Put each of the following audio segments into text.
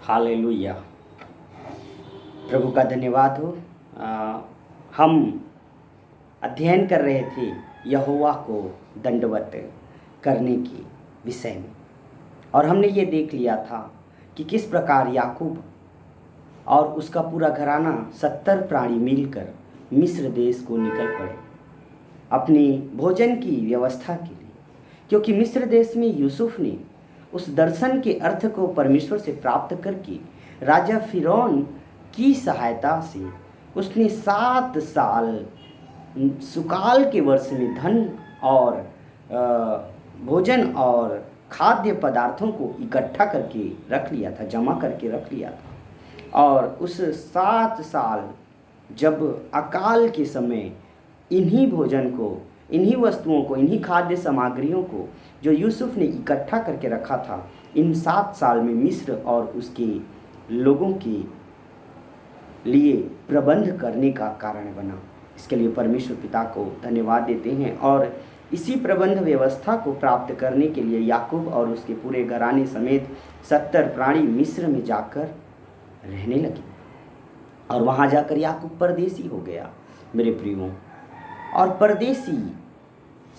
Hallelujah. प्रभु का धन्यवाद हो। हम अध्ययन कर रहे थे यहोवा को दंडवत करने के विषय में, और हमने ये देख लिया था कि किस प्रकार याकूब और उसका पूरा घराना 70 प्राणी मिलकर मिस्र देश को निकल पड़े अपनी भोजन की व्यवस्था के लिए, क्योंकि मिस्र देश में यूसुफ ने उस दर्शन के अर्थ को परमेश्वर से प्राप्त करके राजा फिरौन की सहायता से उसने 7 साल सुकाल के वर्ष में धन और भोजन और खाद्य पदार्थों को इकट्ठा करके रख लिया था, जमा करके रख लिया था। और उस 7 साल जब अकाल के समय इन्हीं भोजन को, इन्हीं वस्तुओं को, इन्हीं खाद्य सामग्रियों को जो यूसुफ ने इकट्ठा करके रखा था, इन 7 साल में मिस्र और उसके लोगों के लिए प्रबंध करने का कारण बना। इसके लिए परमेश्वर पिता को धन्यवाद देते हैं। और इसी प्रबंध व्यवस्था को प्राप्त करने के लिए याकूब और उसके पूरे घराने समेत 70 प्राणी मिस्र में जाकर रहने लगे, और वहाँ जाकर याकूब परदेसी हो गया मेरे प्रियो। और परदेसी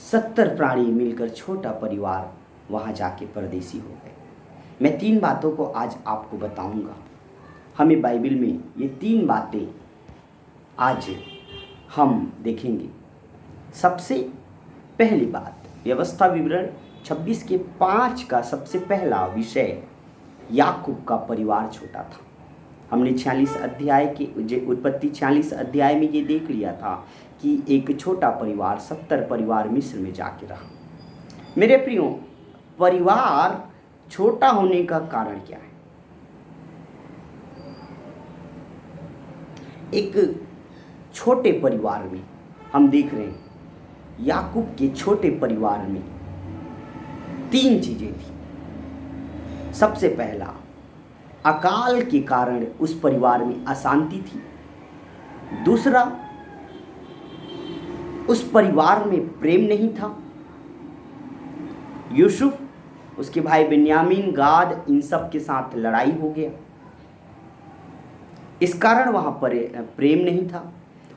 70 प्राणी मिलकर छोटा परिवार वहाँ जाके परदेसी हो गए। मैं 3 बातों को आज आपको बताऊंगा। हमें बाइबल में ये 3 बातें आज हम देखेंगे। सबसे पहली बात, व्यवस्था विवरण 26 के 5 का सबसे पहला विषय, याकूब का परिवार छोटा था। हमने 46 अध्याय के उत्पत्ति 46 अध्याय में ये देख लिया था कि एक छोटा परिवार 70 परिवार मिस्र में जाके रहा। मेरे प्रियो, परिवार छोटा होने का कारण क्या है? एक छोटे परिवार में हम देख रहे हैं, याकूब के छोटे परिवार में 3 चीजें थी। सबसे पहला, अकाल के कारण उस परिवार में अशांति थी। दूसरा, उस परिवार में प्रेम नहीं था। यूसुफ, उसके भाई बिन्यामीन, गाद, इन सब के साथ लड़ाई हो गया, इस कारण वहां पर प्रेम नहीं था।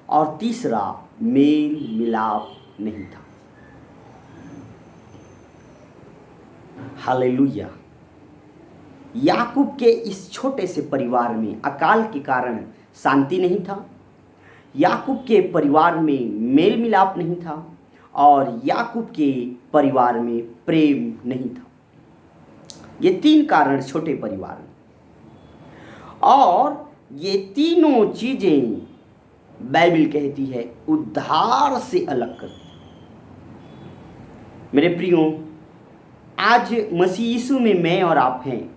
और तीसरा, मेल मिलाप नहीं था। हालेलुया। याकूब के इस छोटे से परिवार में अकाल के कारण शांति नहीं था, याकूब के परिवार में मेल मिलाप नहीं था, और याकूब के परिवार में प्रेम नहीं था। ये 3 कारण छोटे परिवार में, और ये तीनों चीजें बाइबल कहती है उद्धार से अलग करती है। मेरे प्रियो, आज मसीह यीशु में मैं और आप हैं,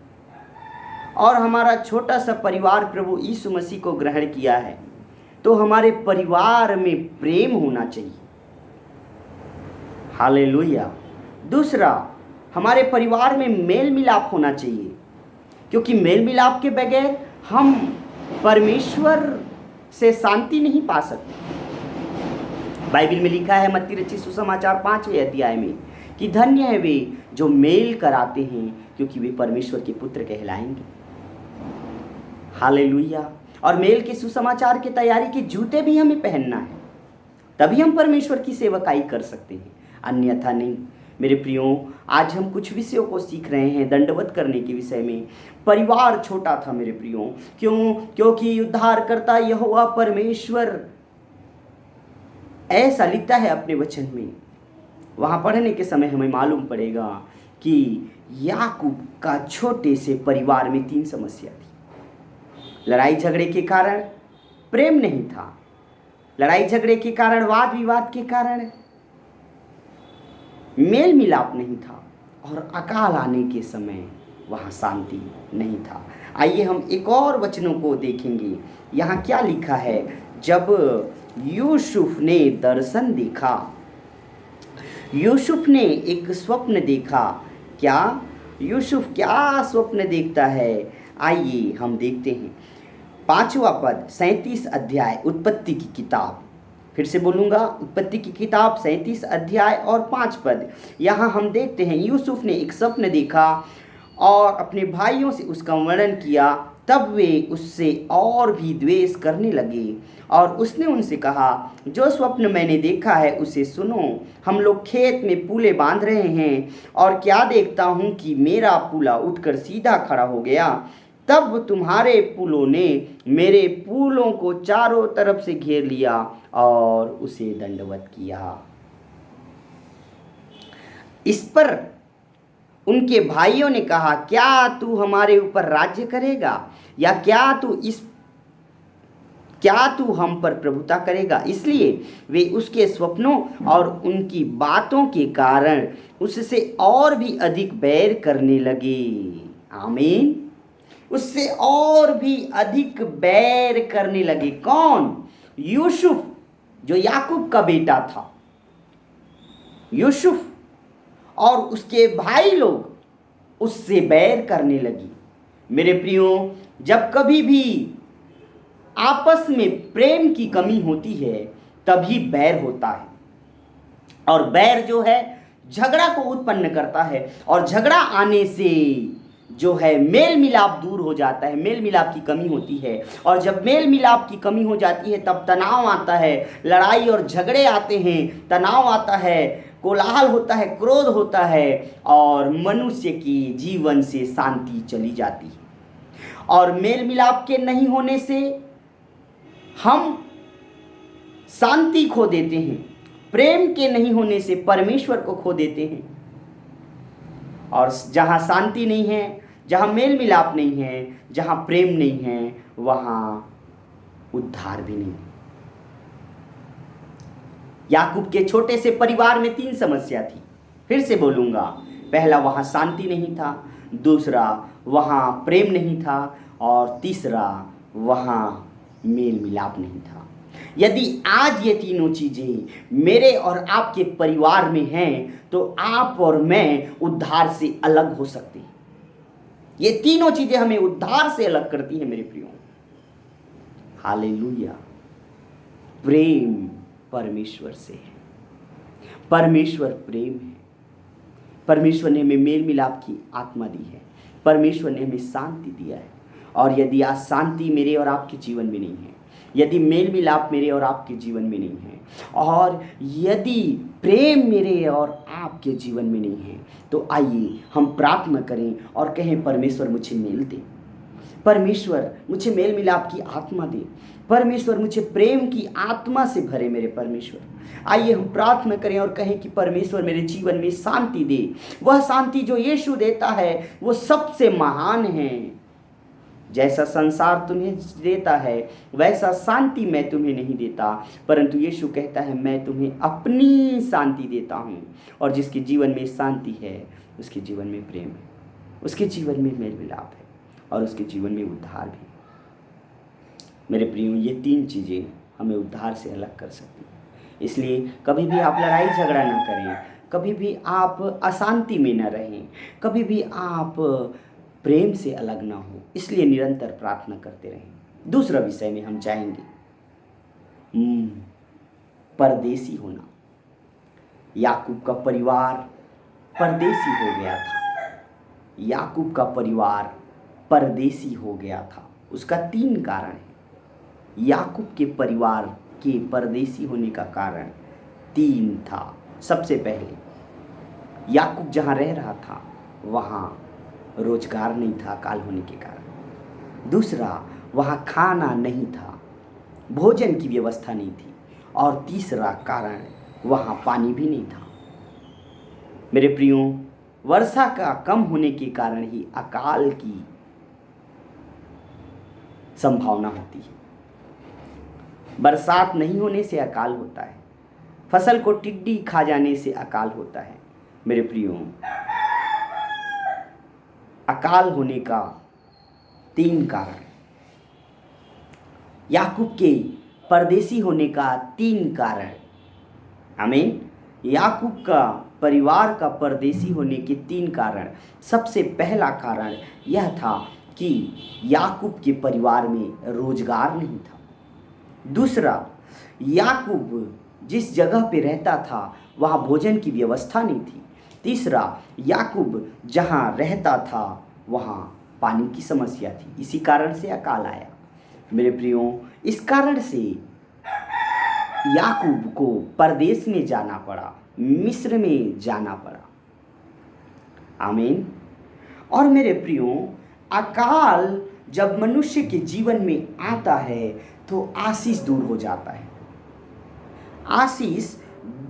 और हमारा छोटा सा परिवार प्रभु यीशु मसीह को ग्रहण किया है, तो हमारे परिवार में प्रेम होना चाहिए। हालेलुया। दूसरा, हमारे परिवार में मेल मिलाप होना चाहिए, क्योंकि मेल मिलाप के बगैर हम परमेश्वर से शांति नहीं पा सकते। बाइबल में लिखा है मत्ती रचित सुसमाचार 5वें अध्याय में कि धन्य है वे जो मेल कराते हैं, क्योंकि वे परमेश्वर के पुत्र कहलाएंगे। हालेलुया। और मेल के सुसमाचार की तैयारी के जूते भी हमें पहनना है, तभी हम परमेश्वर की सेवकाई कर सकते हैं, अन्यथा नहीं। मेरे प्रियो, आज हम कुछ विषयों को सीख रहे हैं दंडवत करने के विषय में। परिवार छोटा था मेरे प्रियो, क्यों? क्योंकि उद्धारकर्ता यहोवा परमेश्वर ऐसा लिखता है अपने वचन में। वहां पढ़ने के समय हमें मालूम पड़ेगा कि याकूब का छोटे से परिवार में 3 समस्या थी। लड़ाई झगड़े के कारण प्रेम नहीं था, लड़ाई झगड़े के कारण, वाद विवाद के कारण मेल मिलाप नहीं था, और अकाल आने के समय वहाँ शांति नहीं था। आइए हम एक और वचनों को देखेंगे। यहाँ क्या लिखा है? जब यूसुफ ने दर्शन देखा, यूसुफ ने एक स्वप्न देखा। क्या यूसुफ क्या स्वप्न देखता है? आइए हम देखते हैं। 5वां पद, 37 अध्याय उत्पत्ति की किताब, फिर से बोलूँगा, उत्पत्ति की किताब 37 अध्याय और 5 पद। यहाँ हम देखते हैं यूसुफ ने एक स्वप्न देखा, और अपने भाइयों से उसका वर्णन किया, तब वे उससे और भी द्वेष करने लगे। और उसने उनसे कहा, जो स्वप्न मैंने देखा है उसे सुनो। हम लोग खेत में पूले बांध रहे हैं, और क्या देखता हूँ कि मेरा पूला उठकर सीधा खड़ा हो गया। तब तुम्हारे पुलों ने मेरे पुलों को चारों तरफ से घेर लिया और उसे दंडवत किया। इस पर उनके भाइयों ने कहा, क्या तू हमारे ऊपर राज्य करेगा, या क्या तू हम पर प्रभुता करेगा। इसलिए वे उसके स्वप्नों और उनकी बातों के कारण उससे और भी अधिक बैर करने लगे। आमीन। उससे और भी अधिक बैर करने लगे। कौन? यूसुफ, जो याकूब का बेटा था। यूसुफ और उसके भाई लोग उससे बैर करने लगी। मेरे प्रियो, जब कभी भी आपस में प्रेम की कमी होती है तभी बैर होता है। और बैर जो है झगड़ा को उत्पन्न करता है, और झगड़ा आने से जो है मेल मिलाप दूर हो जाता है, मेल मिलाप की कमी होती है। और जब मेल मिलाप की कमी हो जाती है तब तनाव आता है, लड़ाई और झगड़े आते हैं, तनाव आता है, कोलाहल होता है, क्रोध होता है, और मनुष्य की जीवन से शांति चली जाती है। और मेल मिलाप के नहीं होने से हम शांति खो देते हैं, प्रेम के नहीं होने से परमेश्वर को खो देते हैं। और जहाँ शांति नहीं है, जहाँ मेल मिलाप नहीं है, जहाँ प्रेम नहीं है, वहाँ उद्धार भी नहीं। याकूब के छोटे से परिवार में 3 समस्या थी। फिर से बोलूँगा, पहला वहाँ शांति नहीं था, दूसरा वहाँ प्रेम नहीं था, और तीसरा वहाँ मेल मिलाप नहीं था। यदि आज ये तीनों चीज़ें मेरे और आपके परिवार में हैं तो आप और मैं उद्धार से अलग हो सकते हैं। ये तीनों चीज़ें हमें उद्धार से अलग करती हैं मेरे प्रियो। हालेलुया। प्रेम परमेश्वर से है, परमेश्वर प्रेम है। परमेश्वर ने हमें मेल मिलाप की आत्मा दी है, परमेश्वर ने हमें शांति दिया है। और यदि आज शांति मेरे और आपके जीवन में नहीं है, यदि मेल मिलाप मेरे और आपके जीवन में नहीं है, और यदि प्रेम मेरे और आपके जीवन में नहीं है, तो आइए हम प्रार्थना करें और कहें, परमेश्वर मुझे मेल दे, परमेश्वर मुझे मेल मिलाप की आत्मा दे, परमेश्वर मुझे प्रेम की आत्मा से भरे मेरे परमेश्वर। आइए हम प्रार्थना करें और कहें कि परमेश्वर मेरे जीवन में शांति दे। वह शांति जो यीशु देता है वो सबसे महान है। जैसा संसार तुम्हें देता है वैसा शांति मैं तुम्हें नहीं देता, परंतु यीशु कहता है मैं तुम्हें अपनी शांति देता हूँ। और जिसके जीवन में शांति है उसके जीवन में प्रेम है, उसके जीवन में मेल मिलाप है, और उसके जीवन में उद्धार भी। मेरे प्रियो, ये 3 चीज़ें हमें उद्धार से अलग कर सकती हैं। इसलिए कभी भी आप लड़ाई झगड़ा ना करें, कभी भी आप अशांति में न रहें, कभी भी आप प्रेम से अलग ना हो। इसलिए निरंतर प्रार्थना करते रहें। दूसरा विषय में हम जाएंगे, परदेसी होना। याकूब का परिवार परदेसी हो गया था। याकूब का परिवार परदेसी हो गया था। उसका 3 कारण है। याकूब के परिवार के परदेसी होने का कारण 3 था। सबसे पहले, याकूब जहाँ रह रहा था वहाँ रोजगार नहीं था अकाल होने के कारण। दूसरा, वहाँ खाना नहीं था, भोजन की व्यवस्था नहीं थी। और तीसरा कारण, वहाँ पानी भी नहीं था। मेरे प्रियो, वर्षा का कम होने के कारण ही अकाल की संभावना होती है। बरसात नहीं होने से अकाल होता है, फसल को टिड्डी खा जाने से अकाल होता है। मेरे प्रियो, अकाल होने का 3 कारण, याकूब के परदेसी होने का 3 कारण। आमीन। याकूब का परिवार का परदेसी होने के 3 कारण। सबसे पहला कारण यह था कि याकूब के परिवार में रोजगार नहीं था। दूसरा, याकूब जिस जगह पे रहता था वहाँ भोजन की व्यवस्था नहीं थी। तीसरा, याकूब जहाँ रहता था वहाँ पानी की समस्या थी, इसी कारण से अकाल आया। मेरे प्रियो, इस कारण से याकूब को परदेश में जाना पड़ा, मिस्र में जाना पड़ा। आमीन। और मेरे प्रियो, अकाल जब मनुष्य के जीवन में आता है तो आशीष दूर हो जाता है, आशीष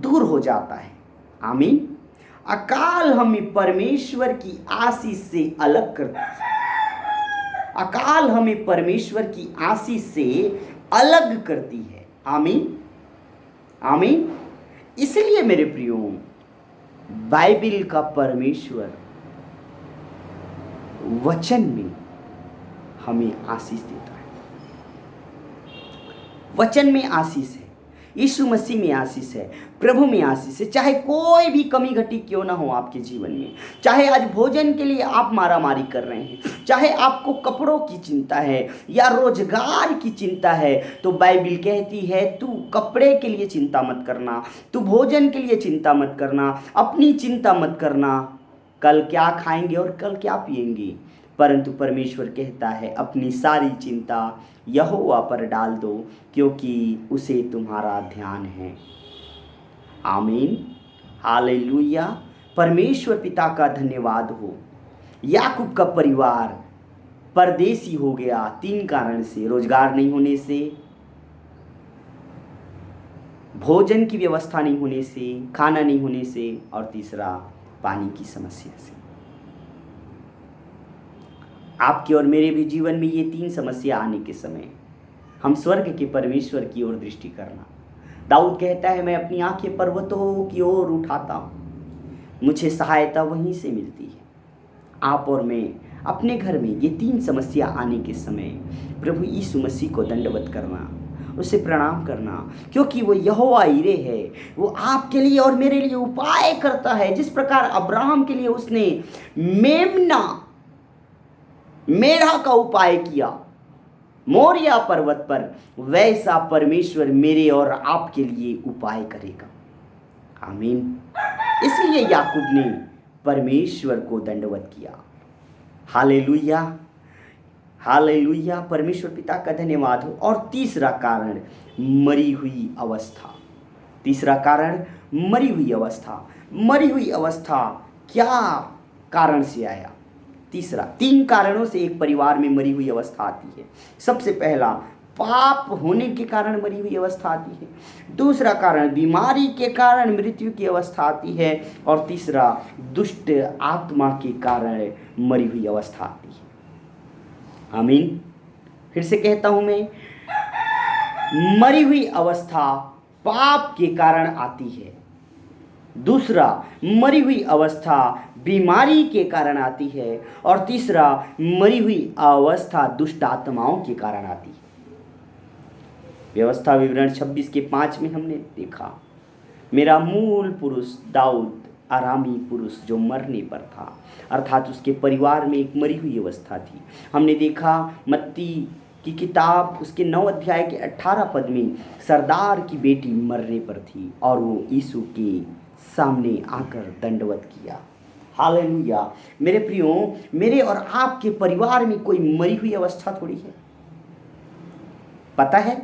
दूर हो जाता है। आमीन। अकाल हमें परमेश्वर की आशीष से अलग करता है, अकाल हमें परमेश्वर की आशीष से अलग करती है। आमीन, आमीन। इसलिए मेरे प्रियो, बाइबिल का परमेश्वर वचन में हमें आशीष देता है, वचन में आशीष है, यीशु मसीह में आशीष है, प्रभु में आशीष है। चाहे कोई भी कमी घटी क्यों ना हो आपके जीवन में, चाहे आज भोजन के लिए आप मारामारी कर रहे हैं, चाहे आपको कपड़ों की चिंता है या रोजगार की चिंता है, तो बाइबिल कहती है तू कपड़े के लिए चिंता मत करना, तू भोजन के लिए चिंता मत करना, अपनी चिंता मत करना, कल क्या खाएंगे और कल क्या पिएंगे। परंतु परमेश्वर कहता है अपनी सारी चिंता यहोवा पर डाल दो, क्योंकि उसे तुम्हारा ध्यान है। आमीन, हालेलुया। परमेश्वर पिता का धन्यवाद हो। याकूब का परिवार परदेसी हो गया 3 कारण से, रोजगार नहीं होने से, भोजन की व्यवस्था नहीं होने से, खाना नहीं होने से, और तीसरा पानी की समस्या से। आपके और मेरे भी जीवन में ये 3 समस्या आने के समय हम स्वर्ग के परमेश्वर की ओर दृष्टि करना। दाऊद कहता है मैं अपनी आंखें पर्वतों की ओर उठाता हूँ, मुझे सहायता वहीं से मिलती है। आप और मैं अपने घर में ये 3 समस्या आने के समय प्रभु यीशु मसीह को दंडवत करना, उसे प्रणाम करना, क्योंकि वो यहोवा यीरे है। वो आपके लिए और मेरे लिए उपाय करता है। जिस प्रकार अब्राहम के लिए उसने मेढ़ा का उपाय किया मोरिया पर्वत पर, वैसा परमेश्वर मेरे और आपके लिए उपाय करेगा। आमीन। इसलिए याकूब ने परमेश्वर को दंडवत किया। Hallelujah, hallelujah. परमेश्वर पिता का धन्यवाद हो। और तीसरा कारण मरी हुई अवस्था। तीसरा कारण मरी हुई अवस्था। मरी हुई अवस्था क्या कारण से आया? तीसरा, 3 कारणों से एक परिवार में मरी हुई अवस्था आती है। सबसे पहला, पाप होने के कारण मरी हुई अवस्था आती है। दूसरा कारण, बीमारी के कारण मृत्यु की अवस्था आती है। और तीसरा, दुष्ट आत्मा के कारण मरी हुई अवस्था आती है। आमीन। फिर से कहता हूं मैं, मरी हुई अवस्था पाप के कारण आती है। दूसरा, मरी हुई अवस्था बीमारी के कारण आती है। और तीसरा, मरी हुई अवस्था दुष्ट आत्माओं के कारण आती है। व्यवस्था विवरण 26 के 5 में हमने देखा, मेरा मूल पुरुष दाऊद आरामी पुरुष जो मरने पर था, अर्थात उसके परिवार में एक मरी हुई अवस्था थी। हमने देखा मत्ती की किताब उसके 9 अध्याय के 18 पद में सरदार की बेटी मरने पर थी और वो यीशु के सामने आकर दंडवत किया। हालेलुया। मेरे प्रियो, मेरे और आपके परिवार में कोई मरी हुई अवस्था थोड़ी है। पता है,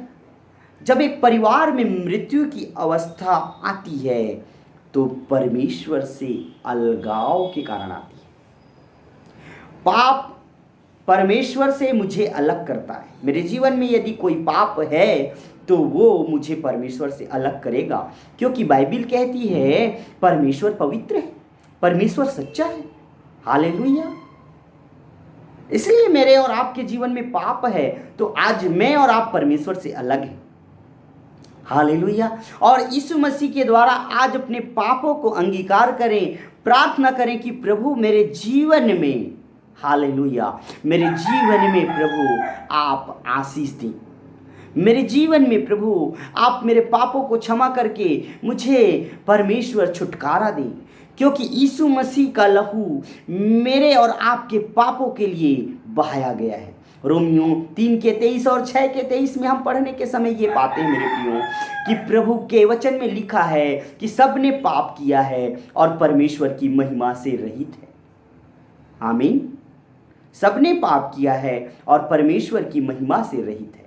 जब एक परिवार में मृत्यु की अवस्था आती है तो परमेश्वर से अलगाव के कारण आती है। पाप परमेश्वर से मुझे अलग करता है। मेरे जीवन में यदि कोई पाप है तो वो मुझे परमेश्वर से अलग करेगा, क्योंकि बाइबिल कहती है परमेश्वर पवित्र है, परमेश्वर सच्चा है। हालेलुया। इसलिए मेरे और आपके जीवन में पाप है तो आज मैं और आप परमेश्वर से अलग हैं। हालेलुया। और यीशु मसीह के द्वारा आज अपने पापों को अंगीकार करें, प्रार्थना करें कि प्रभु मेरे जीवन में, हालेलुया, मेरे जीवन में प्रभु आप आशीष दें। मेरे जीवन में प्रभु आप मेरे पापों को क्षमा करके मुझे परमेश्वर छुटकारा दें, क्योंकि यीशु मसीह का लहू मेरे और आपके पापों के लिए बहाया गया है। रोमियो 3 के 23 और 6 के 23 में हम पढ़ने के समय ये पाते हैं मेरे प्रियो कि प्रभु के वचन में लिखा है कि सबने पाप किया है और परमेश्वर की महिमा से रहित है। आमीन। सबने पाप किया है और परमेश्वर की महिमा से रहित है।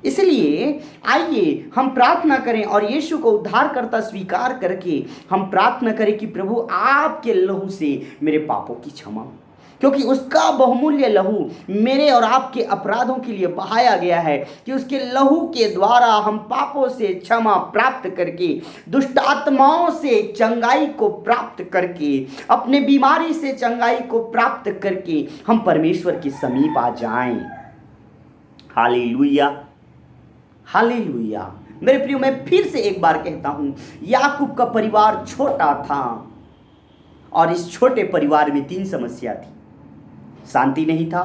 इसलिए आइए हम प्रार्थना करें और यीशु को उद्धारकर्ता स्वीकार करके हम प्रार्थना करें कि प्रभु आपके लहू से मेरे पापों की क्षमा हो, क्योंकि उसका बहुमूल्य लहू मेरे और आपके अपराधों के लिए बहाया गया है, कि उसके लहू के द्वारा हम पापों से क्षमा प्राप्त करके, दुष्ट आत्माओं से चंगाई को प्राप्त करके, अपने बीमारी से चंगाई को प्राप्त करके हम परमेश्वर के समीप आ जाएं। Hallelujah, hallelujah. मेरे प्रियो, मैं फिर से एक बार कहता हूं, याकूब का परिवार छोटा था और इस छोटे परिवार में 3 समस्या थी। शांति नहीं था,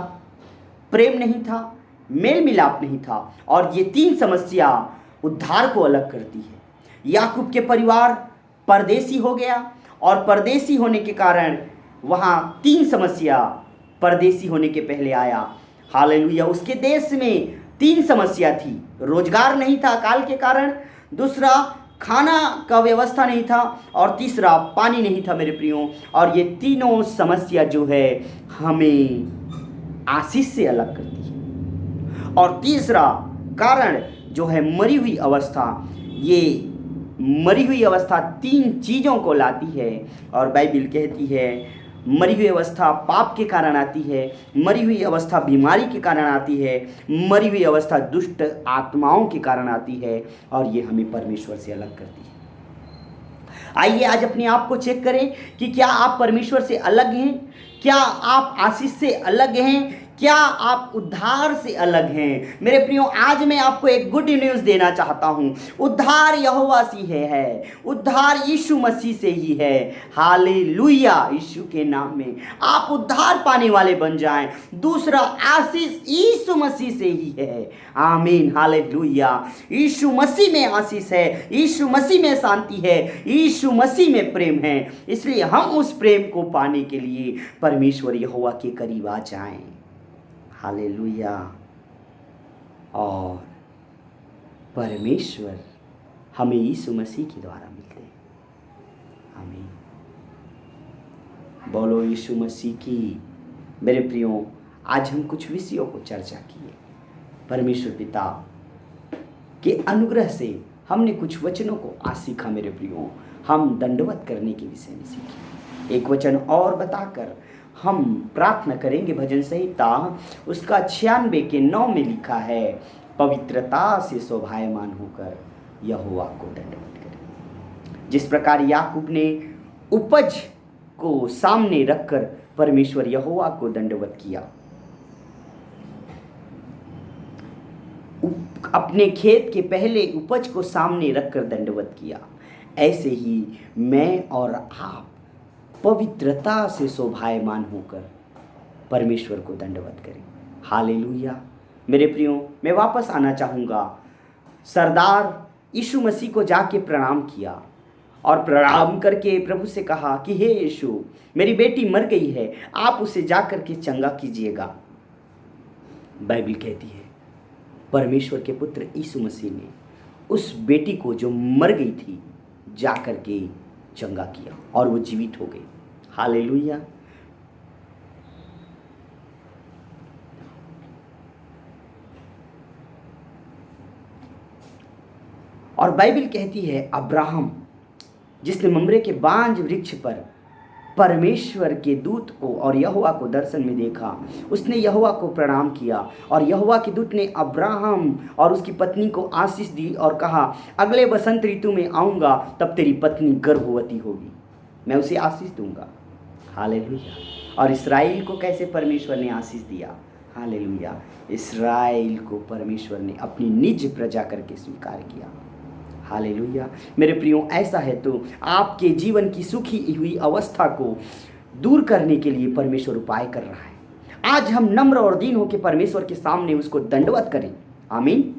प्रेम नहीं था, मेल मिलाप नहीं था, और ये 3 समस्या उद्धार को अलग करती है। याकूब के परिवार परदेसी हो गया और परदेसी होने के कारण वहाँ 3 समस्या परदेसी होने के पहले आया। हालेलुया। उसके देश में 3 समस्या थी, रोजगार नहीं था अकाल के कारण, दूसरा खाना का व्यवस्था नहीं था, और तीसरा पानी नहीं था मेरे प्रियो। और ये तीनों समस्या जो है हमें आशीष से अलग करती है। और तीसरा कारण जो है मरी हुई अवस्था, ये मरी हुई अवस्था 3 चीज़ों को लाती है। और बाइबिल कहती है मरी हुई अवस्था पाप के कारण आती है, मरी हुई अवस्था बीमारी के कारण आती है, मरी हुई अवस्था दुष्ट आत्माओं के कारण आती है, और ये हमें परमेश्वर से अलग करती है। आइए आज अपने आप को चेक करें कि क्या आप परमेश्वर से अलग हैं, क्या आप आशीष से अलग हैं, क्या आप उद्धार से अलग हैं। मेरे प्रियो, आज मैं आपको एक गुड न्यूज़ देना चाहता हूँ। उद्धार यहोवा से है, उद्धार यीशु मसीह से ही है। हालेलुया। यीशु के नाम में आप उद्धार पाने वाले बन जाएं। दूसरा आशीष यीशु मसीह से ही है। आमीन, हालेलुया। यीशु मसीह में आशीष है, यीशु मसीह में शांति है, यीशु मसीह में प्रेम है। इसलिए हम उस प्रेम को पाने के लिए परमेश्वर यहोवा के करीब आ जाएं। हालेलुया। और परमेश्वर हमें यीशु मसीह के द्वारा मिलते हैं। आमीन। बोलो यीशु मसीह की। मेरे प्रियो, आज हम कुछ विषयों को चर्चा किए। परमेश्वर पिता के अनुग्रह से हमने कुछ वचनों को आज सीखा। मेरे प्रियो, हम दंडवत करने के विषय में सीखे। एक वचन और बताकर हम प्रार्थना करेंगे। भजन संहिता उसका 96 के 9 में लिखा है, पवित्रता से शोभायमान होकर यहोवा को दंडवत करें। जिस प्रकार याकूब ने उपज को सामने रखकर परमेश्वर यहोवा को दंडवत किया, अपने खेत के पहले उपज को सामने रखकर दंडवत किया, ऐसे ही मैं और आप पवित्रता से शोभायमान होकर परमेश्वर को दंडवत करें। हालेलुया। मेरे प्रियो, मैं वापस आना चाहूँगा। सरदार यीशु मसीह को जाके प्रणाम किया और प्रणाम करके प्रभु से कहा कि हे यीशु, मेरी बेटी मर गई है, आप उसे जा कर के चंगा कीजिएगा। बाइबिल कहती है परमेश्वर के पुत्र यीशु मसीह ने उस बेटी को जो मर गई थी जा कर के चंगा किया और वो जीवित हो गई। हालेलुया। और बाइबिल कहती है अब्राहम, जिसने ममरे के बांज वृक्ष पर परमेश्वर के दूत को और यहोवा को दर्शन में देखा, उसने यहोवा को प्रणाम किया और यहोवा के दूत ने अब्राहम और उसकी पत्नी को आशीष दी और कहा, अगले बसंत ऋतु में आऊँगा, तब तेरी पत्नी गर्भवती होगी, मैं उसे आशीष दूंगा। हालेलुया। और इस्राएल को कैसे परमेश्वर ने आशीष दिया। हालेलुया। इस्राएल को परमेश्वर ने अपनी निज प्रजा करके स्वीकार किया। हालेलुया। मेरे प्रियो, ऐसा है तो आपके जीवन की सुखी हुई अवस्था को दूर करने के लिए परमेश्वर उपाय कर रहा है। आज हम नम्र और दीन होकर परमेश्वर के सामने उसको दंडवत करें। आमीन।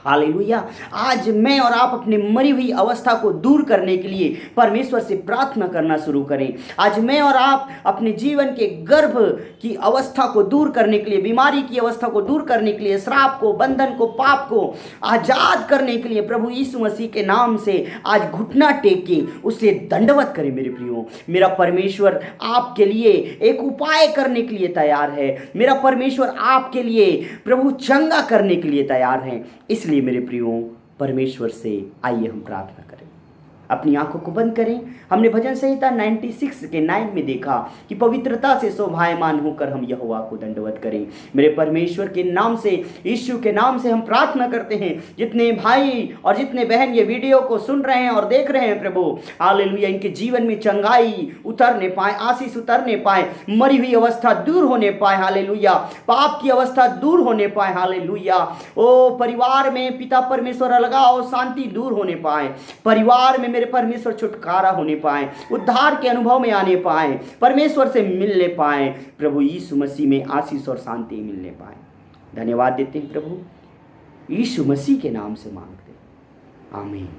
हालेलुया। आज मैं और आप अपनी मरी हुई अवस्था को दूर करने के लिए परमेश्वर से प्रार्थना करना शुरू करें। आज मैं और आप अपने जीवन के गर्भ की अवस्था को दूर करने के लिए, बीमारी की अवस्था को दूर करने के लिए, श्राप को, बंधन को, पाप को आजाद करने के लिए प्रभु यीशु मसीह के नाम से आज घुटना टेक के उससे दंडवत करें। मेरे प्रियो, मेरा परमेश्वर आपके लिए एक उपाय करने के लिए तैयार है। मेरा परमेश्वर आपके लिए प्रभु चंगा करने के लिए तैयार है। इसलिए मेरे प्रियो, परमेश्वर से आइए हम प्रार्थना करें। अपनी आंखों को बंद करें। हमने भजन संहिता 96 के 9 में देखा कि पवित्रता से शोभायमान होकर हम यहोवा को दंडवत करें। मेरे परमेश्वर के नाम से, यीशु के नाम से हम प्रार्थना करते हैं। जितने भाई और जितने बहन ये वीडियो को सुन रहे हैं और देख रहे हैं प्रभु, हालेलुया, इनके जीवन में चंगाई उतरने पाए, आशीष उतरने पाए, मरी हुई अवस्था दूर होने पाए, हालेलुया, पाप की अवस्था दूर होने पाए, हालेलुया। ओ परिवार में पिता परमेश्वर अलगाव, शांति दूर होने पाए, परिवार में मेरे परमेश्वर छुटकारा होने पाए, उद्धार के अनुभव में आने पाए, परमेश्वर से मिलने पाए, प्रभु यीशु मसीह में आशीष और शांति मिलने पाए। धन्यवाद देते हैं प्रभु, यीशु मसीह के नाम से मांगते, आमीन।